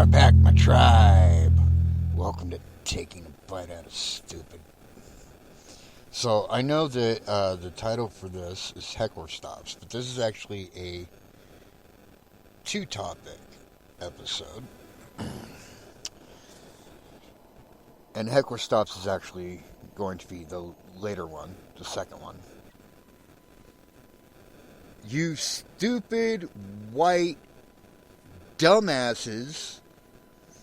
my pack, my tribe. Welcome to Taking a Bite Out of Stupid. So, I know that the title for this is Heckler Stops, but this is actually a two-topic episode. And Heckler Stops is actually going to be the later one, the second one. You stupid, white dumbasses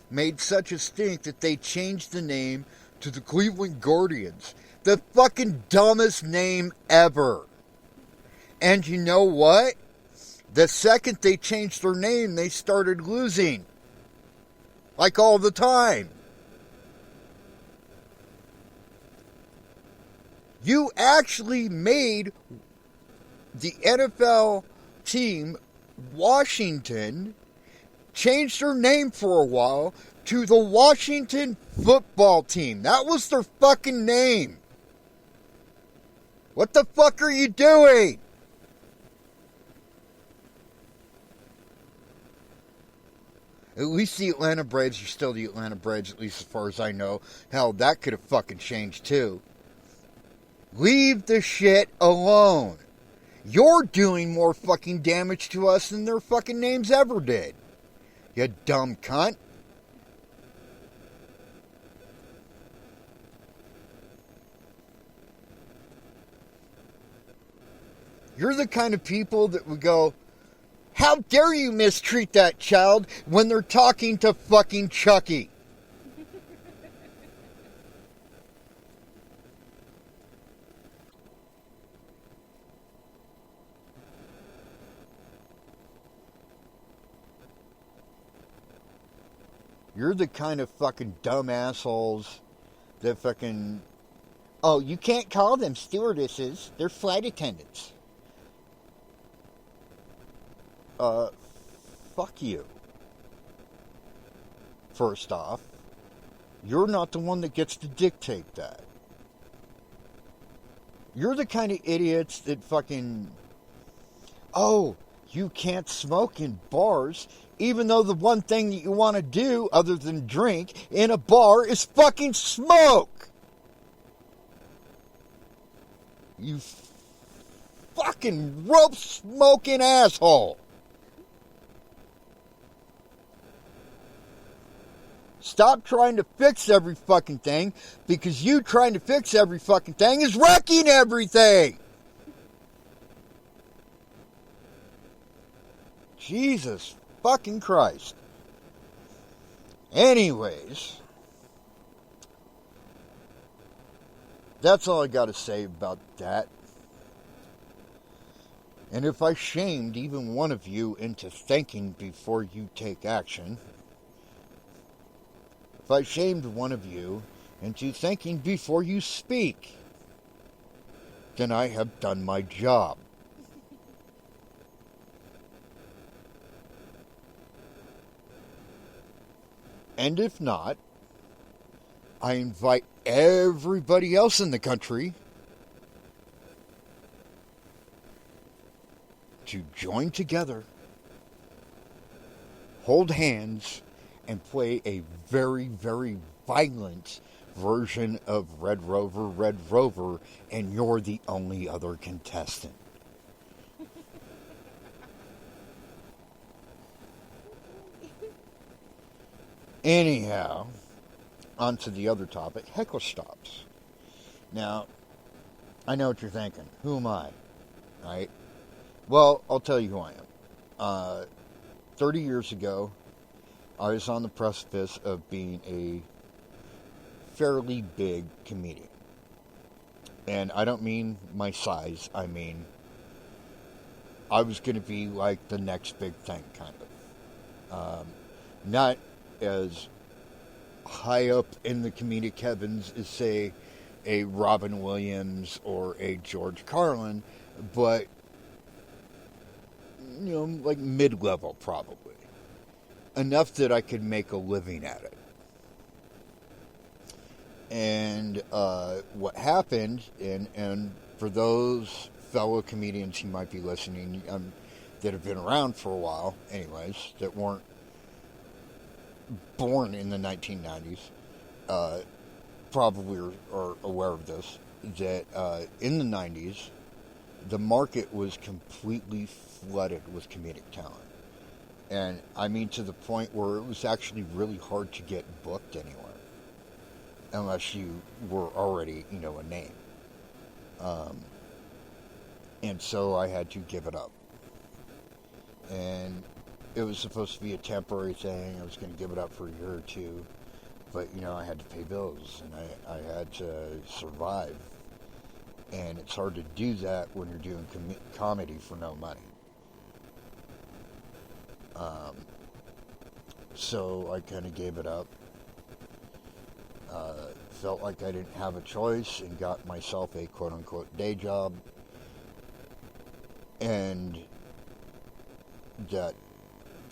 made such a stink that they changed the name to the Cleveland Guardians. The fucking dumbest name ever. And you know what? The second they changed their name, they started losing. Like all the time. You actually made the NFL team, Washington, changed their name for a while to the Washington Football Team. That was their fucking name. What the fuck are you doing? At least the Atlanta Braves are still the Atlanta Braves, at least as far as I know. Hell, that could have fucking changed too. Leave the shit alone. You're doing more fucking damage to us than their fucking names ever did. You dumb cunt. You're the kind of people that would go, how dare you mistreat that child when they're talking to fucking Chucky? You're the kind of fucking dumb assholes that fucking... Oh, you can't call them stewardesses. They're flight attendants. Fuck you. First off, you're not the one that gets to dictate that. You're the kind of idiots that fucking... Oh, you can't smoke in bars, even though the one thing that you want to do other than drink in a bar is fucking smoke. You fucking rope smoking asshole. Stop trying to fix every fucking thing, because you trying to fix every fucking thing is wrecking everything. Jesus fucking Christ. Anyways, that's all I got to say about that. And if I shamed even one of you into thinking before you take action, if I shamed one of you into thinking before you speak, then I have done my job. And if not, I invite everybody else in the country to join together, hold hands, and play a very, very violent version of Red Rover, and you're the only other contestant. Anyhow, on to the other topic, Heckler Stops. Now, I know what you're thinking. Who am I? Right? Well, I'll tell you who I am. 30 years ago, I was on the precipice of being a fairly big comedian. And I don't mean my size. I mean, I was going to be like the next big thing, kind of. Not as high up in the comedic heavens as, say, a Robin Williams or a George Carlin, but, you know, like mid-level probably. Enough that I could make a living at it. And what happened, and for those fellow comedians who might be listening, that have been around for a while, anyways, that weren't born in the 1990s uh, probably are aware of this, that in the 90s, the market was completely flooded with comedic talent. And I mean to the point where it was actually really hard to get booked anywhere unless you were already, a name. Um, and so I had to give it up. And it was supposed to be a temporary thing. I was going to give it up for a year or two. But, I had to pay bills and I had to survive. And it's hard to do that when you're doing comedy for no money. Um, so I kind of gave it up. Felt like I didn't have a choice and got myself a quote-unquote day job. And that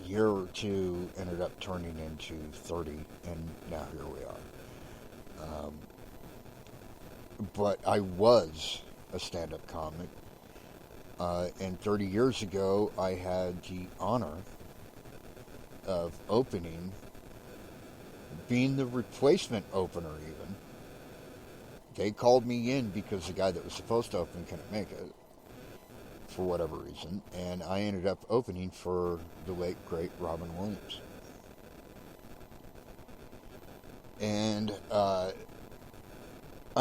year or two ended up turning into 30, and now here we are. But I was a stand-up comic, and 30 years ago I had the honor of opening, being the replacement opener even. They called me in because the guy that was supposed to open couldn't make it for whatever reason, and I ended up opening for the late, great Robin Williams. And I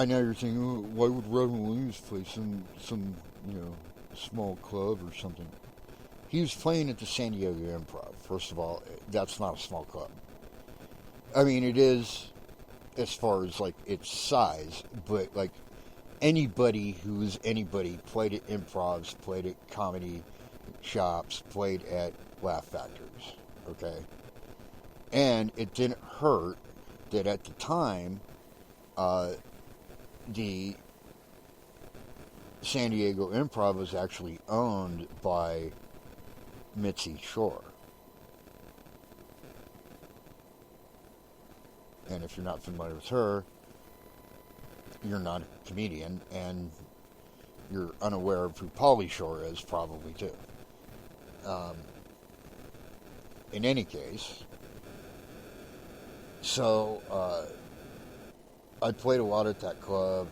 know you're thinking, oh, why would Robin Williams play some small club or something? He was playing at the San Diego Improv. First of all, that's not a small club. I mean, it is as far as like its size, but like anybody who's anybody played at improvs, played at comedy shops, played at laugh factories, okay? And it didn't hurt that at the time, the San Diego Improv was actually owned by Mitzi Shore. And if you're not familiar with her, you're not a comedian, and you're unaware of who Pauly Shore is, probably, too. In any case, so I played a lot at that club,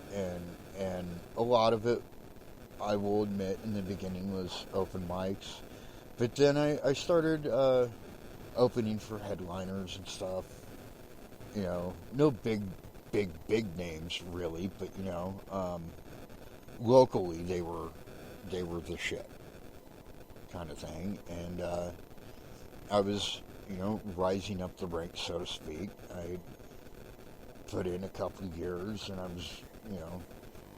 and a lot of it, I will admit, in the beginning was open mics. But then I started opening for headliners and stuff. No big names really, but locally they were the shit kind of thing, and I was rising up the ranks, so to speak. I put in a couple of years, and I was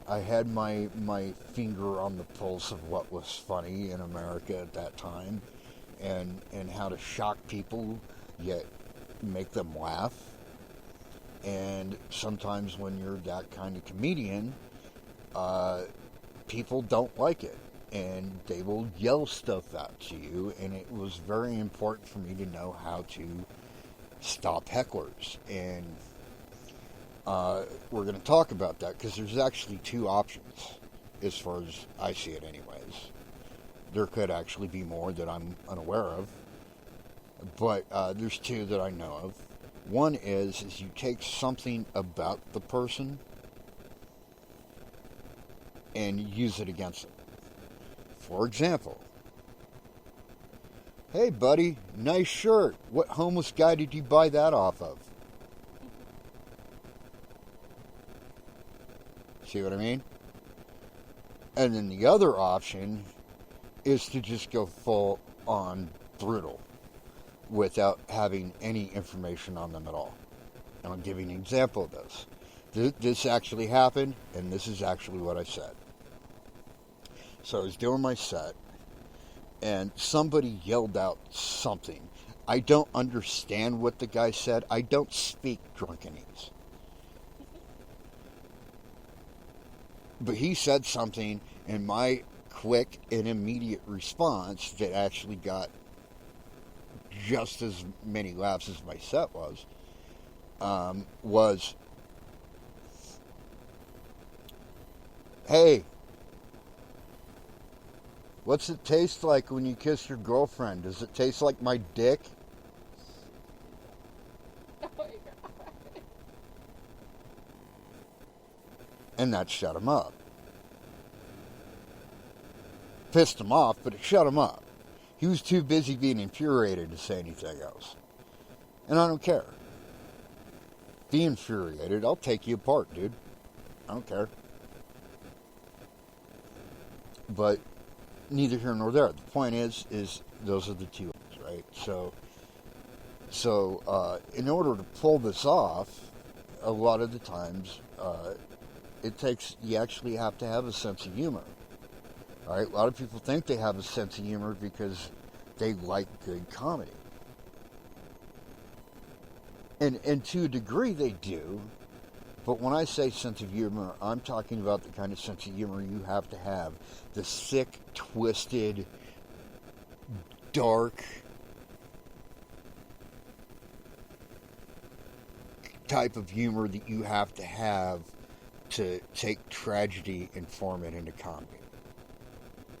I had my finger on the pulse of what was funny in America at that time, and how to shock people yet make them laugh. And sometimes when you're that kind of comedian, people don't like it, and they will yell stuff out to you, and it was very important for me to know how to stop hecklers. And we're going to talk about that, because there's actually two options, as far as I see it anyways. There could actually be more that I'm unaware of, but there's two that I know of. One is you take something about the person and use it against them. For example, hey buddy, nice shirt. What homeless guy did you buy that off of? See what I mean? And then the other option is to just go full on brutal, without having any information on them at all. And I'll give you an example of this. This actually happened, and this is actually what I said. So I was doing my set, and somebody yelled out something. I don't understand what the guy said. I don't speak Drunkenese. But he said something, and my quick and immediate response that actually got just as many laughs as my set was, hey, what's it taste like when you kiss your girlfriend? Does it taste like my dick? And that shut him up. Pissed him off, but it shut him up. He was too busy being infuriated to say anything else. And I don't care. Be infuriated. I'll take you apart, dude. I don't care. But neither here nor there. The point is those are the two things, right? So in order to pull this off, a lot of the times, you actually have to have a sense of humor. All right? A lot of people think they have a sense of humor because they like good comedy. And to a degree they do, but when I say sense of humor, I'm talking about the kind of sense of humor you have to have. The sick, twisted, dark type of humor that you have to take tragedy and form it into comedy.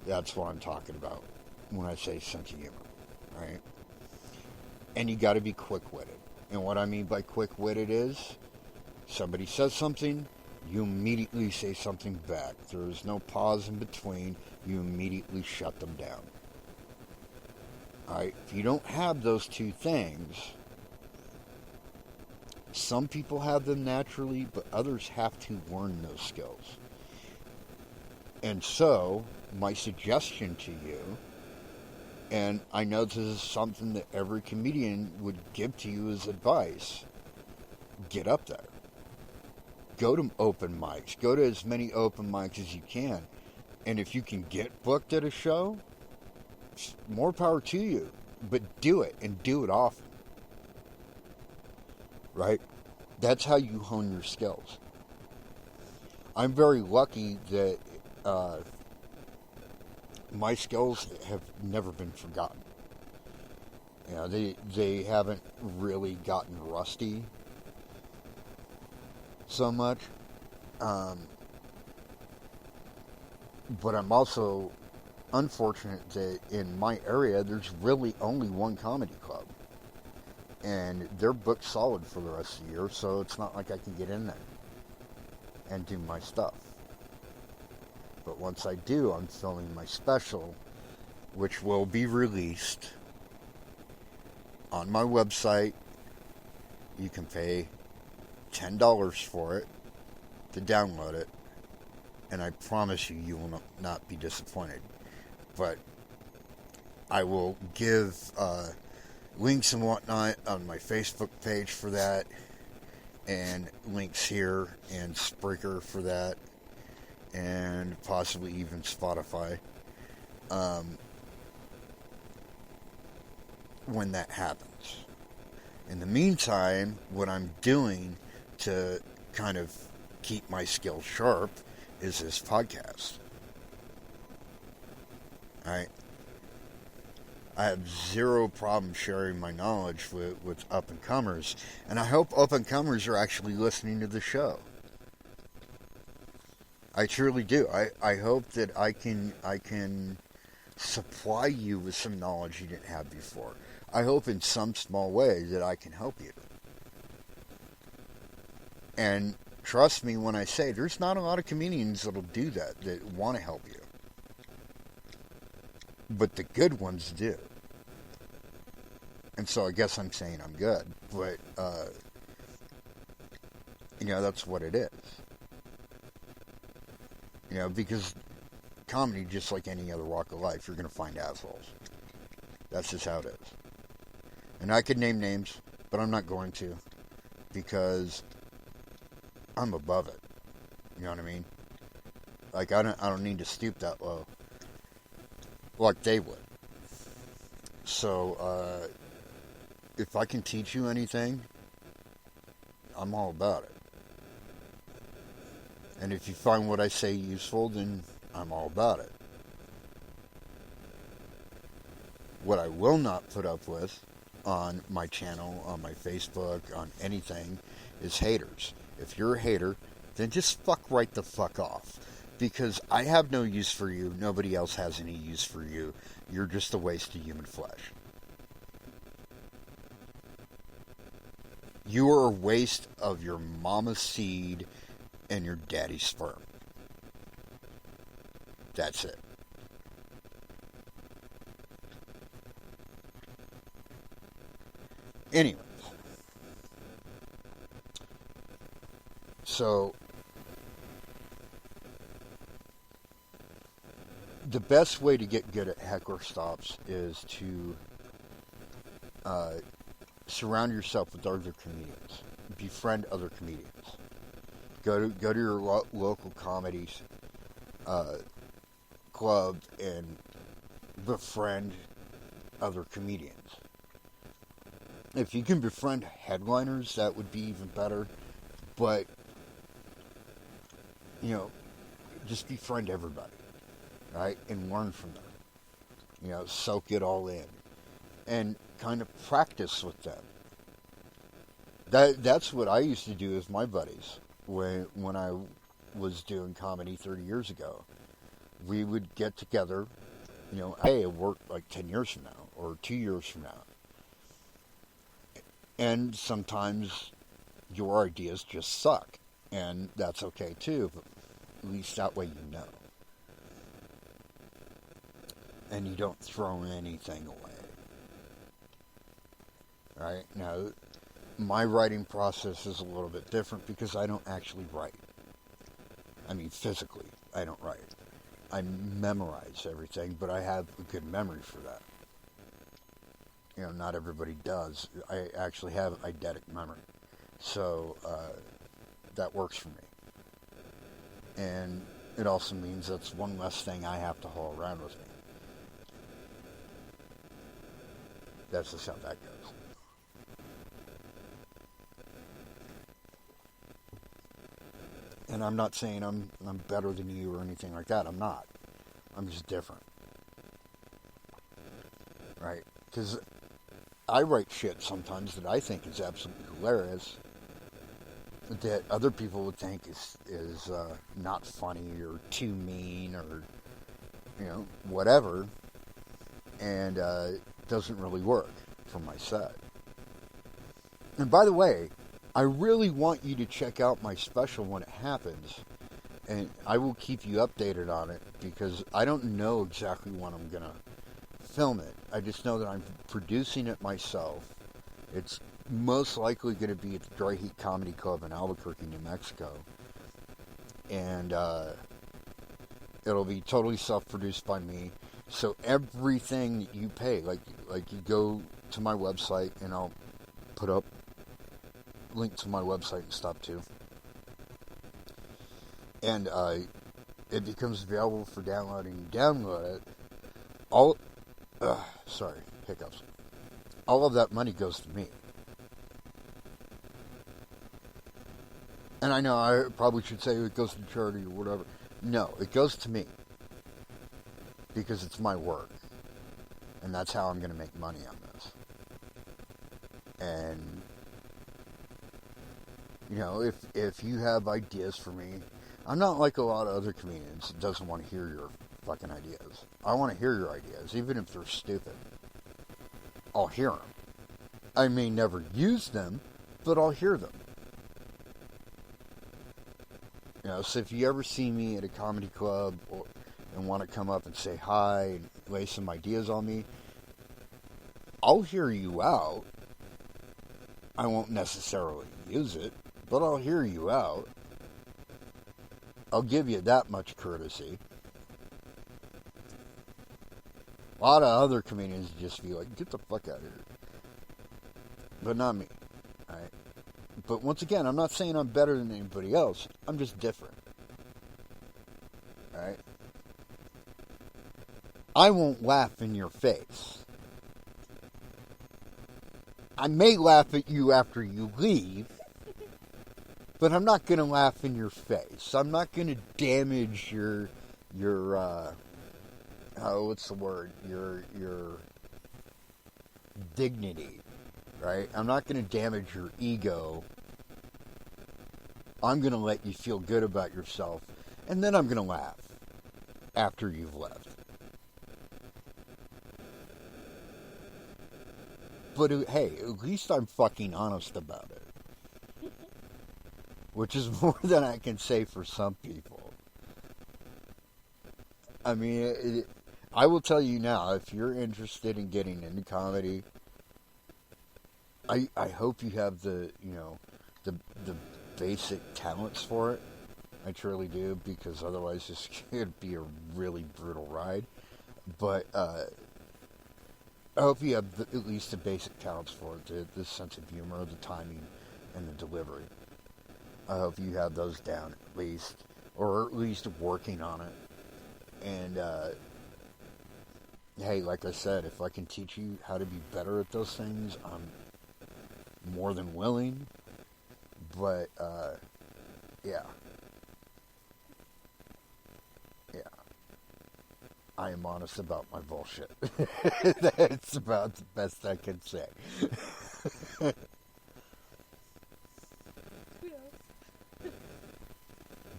That's what I'm talking about when I say sense of humor, right? And you got to be quick-witted. And what I mean by quick-witted is somebody says something, you immediately say something back. There is no pause in between. You immediately shut them down. All right? If you don't have those two things, some people have them naturally, but others have to learn those skills. And so, my suggestion to you, and I know this is something that every comedian would give to you as advice, get up there. Go to open mics. Go to as many open mics as you can. And if you can get booked at a show, more power to you. But do it, and do it often. Right? That's how you hone your skills. I'm very lucky that my skills have never been forgotten. You know, they haven't really gotten rusty so much. But I'm also unfortunate that in my area there's really only one comedy club. And they're booked solid for the rest of the year, so it's not like I can get in there and do my stuff. But once I do, I'm filming my special, which will be released on my website. You can pay $10 for it to download it, and I promise you, you will not be disappointed. But I will give links and whatnot on my Facebook page for that, and links here and Spreaker for that, and possibly even Spotify when that happens. In the meantime, what I'm doing to kind of keep my skills sharp is this podcast. Alright? I have zero problem sharing my knowledge with up-and-comers, and I hope up-and-comers are actually listening to the show. I truly do. I hope that I can supply you with some knowledge you didn't have before. I hope in some small way that I can help you. And trust me when I say there's not a lot of comedians that'll do that want to help you. But the good ones do. And so I guess I'm saying I'm good. But, that's what it is. Because comedy, just like any other walk of life, you're going to find assholes. That's just how it is. And I could name names, but I'm not going to. Because I'm above it. You know what I mean? Like, I don't need to stoop that low. Like they would. So, if I can teach you anything, I'm all about it. And if you find what I say useful, then I'm all about it. What I will not put up with on my channel, on my Facebook, on anything, is haters. If you're a hater, then just fuck right the fuck off. Because I have no use for you. Nobody else has any use for you. You're just a waste of human flesh. You are a waste of your mama's seed and your daddy's sperm. That's it. Anyway, so the best way to get good at heckler stops is to uh, surround yourself with other comedians. Befriend other comedians. Go to your local comedy uh, club and befriend other comedians. If you can befriend headliners, that would be even better. But, just befriend everybody, right? And learn from them. Soak it all in. And kind of practice with them. That's what I used to do with my buddies when I was doing comedy 30 years ago. We would get together, hey, it worked like 10 years from now or 2 years from now. And sometimes your ideas just suck. And that's okay too, but at least that way you know. And you don't throw anything away. Right? Now, my writing process is a little bit different because I don't actually write. I mean, physically, I don't write. I memorize everything, but I have a good memory for that. Not everybody does. I actually have eidetic memory. So, that works for me. And it also means that's one less thing I have to haul around with me. That's just how that goes. And I'm not saying I'm better than you or anything like that. I'm not. I'm just different. Right? Because I write shit sometimes that I think is absolutely hilarious that other people would think is not funny or too mean or whatever, and it doesn't really work for my set. And by the way, I really want you to check out my special when it happens, and I will keep you updated on it because I don't know exactly when I'm gonna film it. I just know that I'm producing it myself. It's most likely going to be at the Dry Heat Comedy Club in Albuquerque, New Mexico. And it'll be totally self-produced by me. So everything that you pay, like you go to my website, and I'll put up link to my website and stuff too. And it becomes available for downloading. You download it. Hiccups. All of that money goes to me. And I know I probably should say it goes to charity or whatever. No, it goes to me. Because it's my work. And that's how I'm going to make money on this. And, if you have ideas for me, I'm not like a lot of other comedians that doesn't want to hear your fucking ideas. I want to hear your ideas, even if they're stupid. I'll hear them. I may never use them, but I'll hear them. So if you ever see me at a comedy club and want to come up and say hi and lay some ideas on me, I'll hear you out. I won't necessarily use it, but I'll hear you out. I'll give you that much courtesy. A lot of other comedians just be like, get the fuck out of here. But not me. Alright? But once again, I'm not saying I'm better than anybody else. I'm just different. Alright? I won't laugh in your face. I may laugh at you after you leave, but I'm not going to laugh in your face. I'm not going to damage your what's the word? Your dignity, right? I'm not going to damage your ego. I'm going to let you feel good about yourself, and then I'm going to laugh after you've left. But hey, at least I'm fucking honest about it. which is more than I can say for some people. I mean, I will tell you now, if you're interested in getting into comedy, I hope you have the basic talents for it. I truly do, because otherwise this could be a really brutal ride. But I hope you have at least the basic talents for it, the sense of humor, the timing, and the delivery. I hope you have those down at least, or at least working on it. And hey, like I said, if I can teach you how to be better at those things, I'm more than willing. But yeah, yeah, I am honest about my bullshit. That's about the best I can say.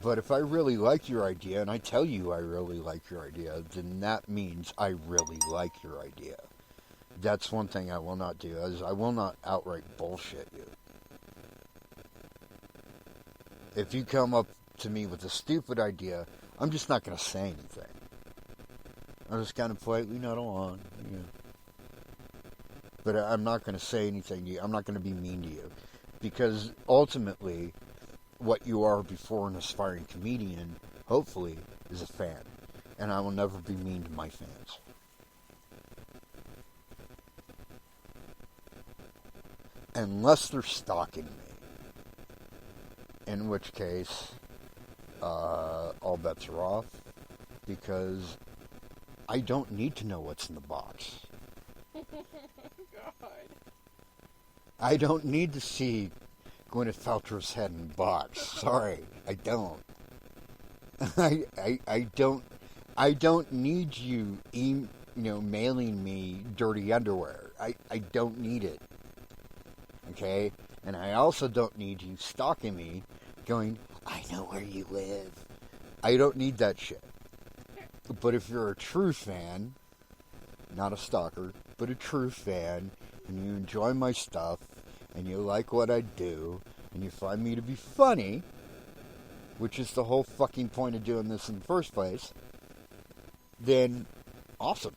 But if I really like your idea, and I tell you I really like your idea, then that means I really like your idea. That's one thing I will not do, is I will not outright bullshit you. If you come up to me with a stupid idea, I'm just not going to say anything. I'll just kind of politely nod along, you know. But I'm not going to say anything to you. I'm not going to be mean to you. Because ultimately, what you are before an aspiring comedian, hopefully, is a fan. And I will never be mean to my fans. Unless they're stalking me. In which case, all bets are off. Because I don't need to know what's in the box. God. I don't need to see Gwyneth Paltrow's head in the box. Sorry, I don't. I don't need you mailing me dirty underwear. I don't need it. Okay? And I also don't need you stalking me going, I know where you live. I don't need that shit. But if you're a true fan, not a stalker, but a true fan, and you enjoy my stuff, and you like what I do, and you find me to be funny, which is the whole fucking point of doing this in the first place, then awesome.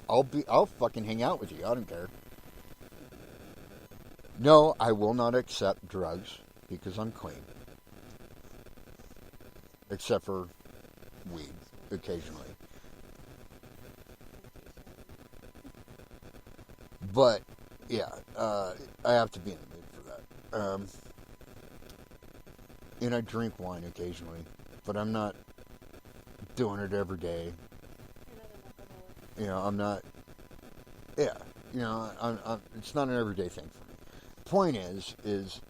I'll fucking hang out with you. I don't care. No, I will not accept drugs because I'm clean. Except for weed, occasionally. But, yeah, I have to be in the mood for that. And I drink wine occasionally, but I'm not doing it every day. I'm not, yeah, it's not an everyday thing for me. Point is,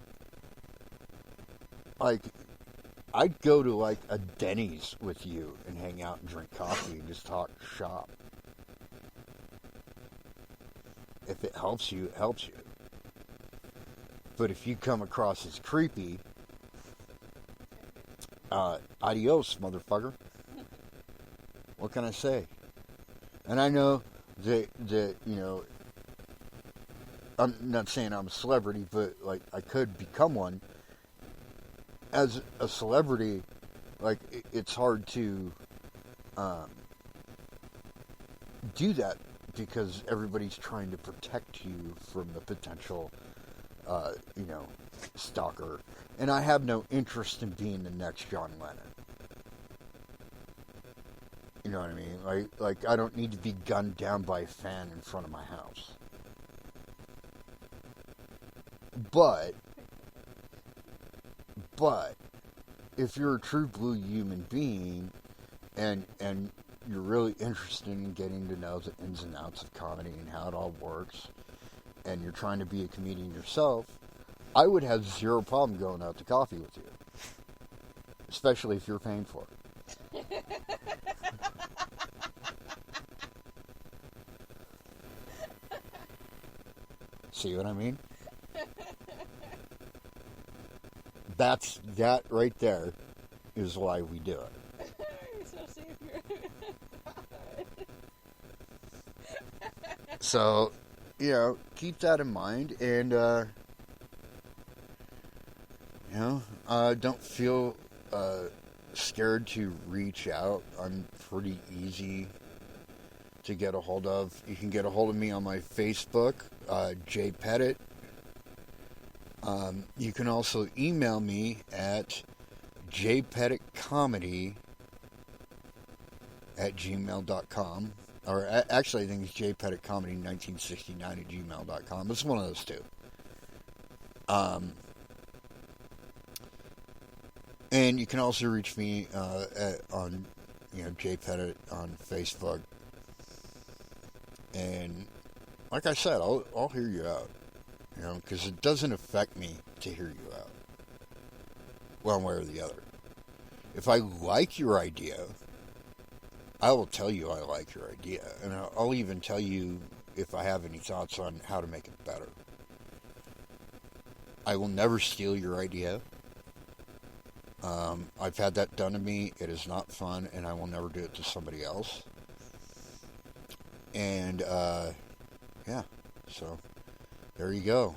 like, I'd go to, like, a Denny's with you and hang out and drink coffee and just talk shop. If it helps you, it helps you. But if you come across as creepy, adios, motherfucker. What can I say? And I know that I'm not saying I'm a celebrity, but, like, I could become one. As a celebrity, like, it's hard to do that because everybody's trying to protect you from the potential, stalker. And I have no interest in being the next John Lennon. You know what I mean? Like I don't need to be gunned down by a fan in front of my house. But if you're a true blue human being and you're really interested in getting to know the ins and outs of comedy and how it all works, and you're trying to be a comedian yourself, I would have zero problem going out to coffee with you. Especially if you're paying for it. See what I mean? That right there is why we do it. Especially if you're... So, keep that in mind. And, Don't feel scared to reach out. I'm pretty easy to get a hold of. You can get a hold of me on my Facebook, Jay Pettit. You can also email me at jpettittcomedy@gmail.com. Or actually, I think it's jpettittcomedy1969 at gmail.com. It's one of those two. And you can also reach me on Jay Pettit on Facebook. And like I said, I'll hear you out. Because it doesn't affect me to hear you out, one way or the other. If I like your idea, I will tell you I like your idea, and I'll even tell you if I have any thoughts on how to make it better. I will never steal your idea. I've had that done to me. It is not fun, and I will never do it to somebody else. And, yeah, so there you go.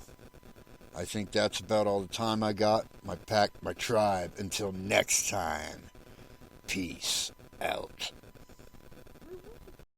I think that's about all the time I got. My pack, my tribe. Until next time, peace out.